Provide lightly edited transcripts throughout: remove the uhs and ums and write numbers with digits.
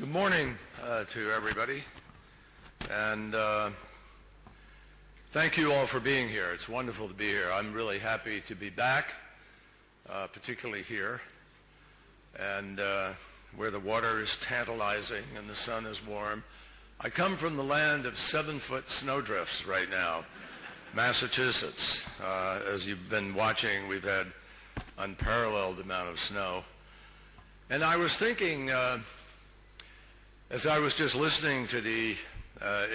Good morning to everybody, and thank you all for being here. It's wonderful to be here. I'm really happy to be back, particularly here, and where the water is tantalizing and the sun is warm. I come from the land of 7-foot snowdrifts right now, Massachusetts. As you've been watching, we've had unparalleled amount of snow. And I was thinking, as I was just listening to the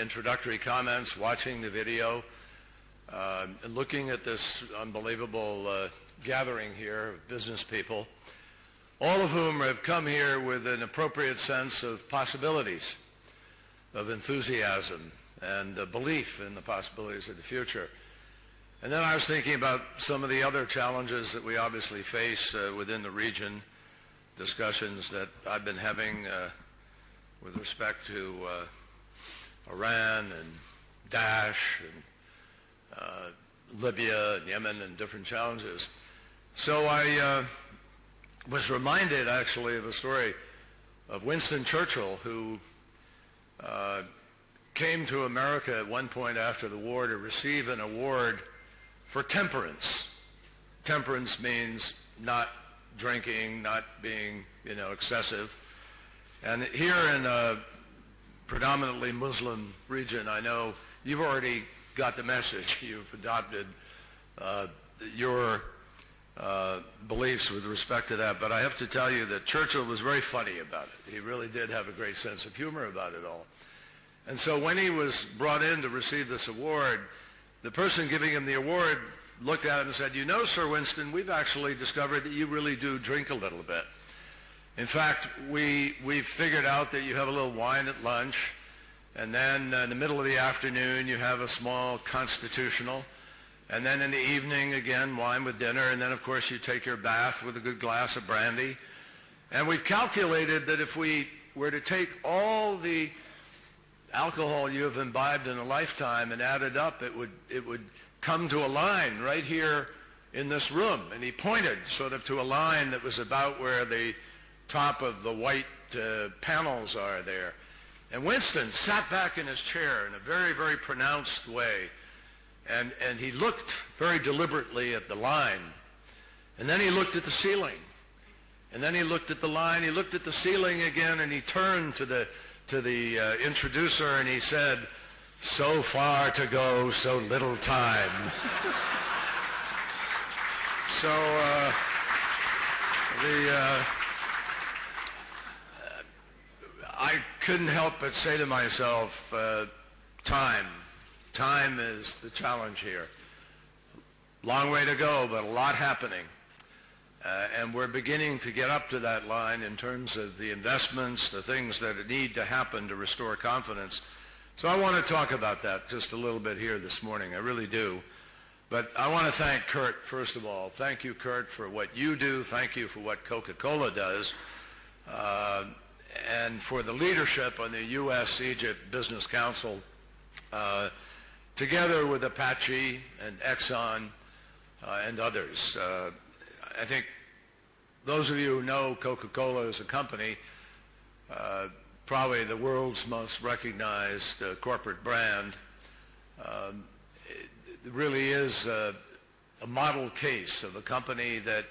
introductory comments, watching the video, and looking at this unbelievable gathering here of business people, all of whom have come here with an appropriate sense of possibilities, of enthusiasm, and a belief in the possibilities of the future. And then I was thinking about some of the other challenges that we obviously face within the region, discussions that I've been having with respect to Iran and Daesh and Libya and Yemen and different challenges. So I was reminded actually of a story of Winston Churchill, who came to America at one point after the war to receive an award for temperance. Temperance means not drinking, not being, excessive. And here in a predominantly Muslim region, I know you've already got the message. You've adopted your beliefs with respect to that. But I have to tell you that Churchill was very funny about it. He really did have a great sense of humor about it all. And so when he was brought in to receive this award, the person giving him the award looked at him and said, Sir Winston, we've actually discovered that you really do drink a little bit. In fact, we've figured out that you have a little wine at lunch, and then in the middle of the afternoon you have a small constitutional, and then in the evening, again, wine with dinner, and then, of course, you take your bath with a good glass of brandy. And we've calculated that if we were to take all the alcohol you have imbibed in a lifetime and add it up, it would come to a line right here in this room. And he pointed sort of to a line that was about where the top of the white panels are there. And Winston sat back in his chair in a very, very pronounced way, and he looked very deliberately at the line. And then he looked at the ceiling. And then he looked at the line, he looked at the ceiling again, and he turned to the introducer and he said, "So far to go, so little time." So I couldn't help but say to myself, time is the challenge here. Long way to go, but a lot happening. And we're beginning to get up to that line in terms of the investments, the things that need to happen to restore confidence. So I want to talk about that just a little bit here this morning. I really do. But I want to thank Kurt, first of all. Thank you, Kurt, for what you do. Thank you for what Coca-Cola does. And for the leadership on the U.S.-Egypt Business Council, together with Apache and Exxon and others. I think those of you who know Coca-Cola as a company, probably the world's most recognized corporate brand, it really is a model case of a company that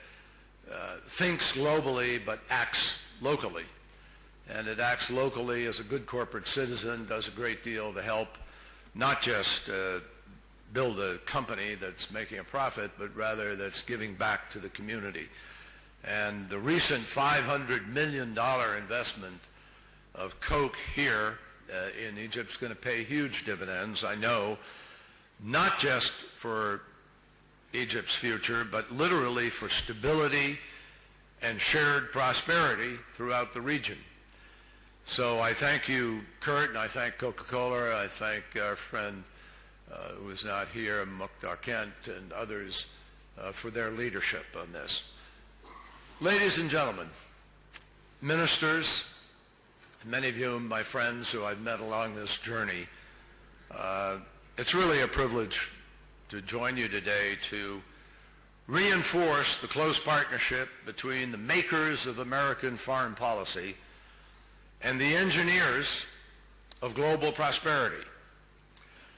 thinks globally but acts locally. And it acts locally as a good corporate citizen, does a great deal to help not just build a company that's making a profit, but rather that's giving back to the community. And the recent $500 million investment of Coke here in Egypt is going to pay huge dividends, I know, not just for Egypt's future, but literally for stability and shared prosperity throughout the region. So I thank you, Kurt, and I thank Coca-Cola. I thank our friend who is not here, Mukhtar Kent, and others for their leadership on this. Ladies and gentlemen, ministers, many of you, my friends who I've met along this journey, it's really a privilege to join you today to reinforce the close partnership between the makers of American foreign policy and the engineers of global prosperity.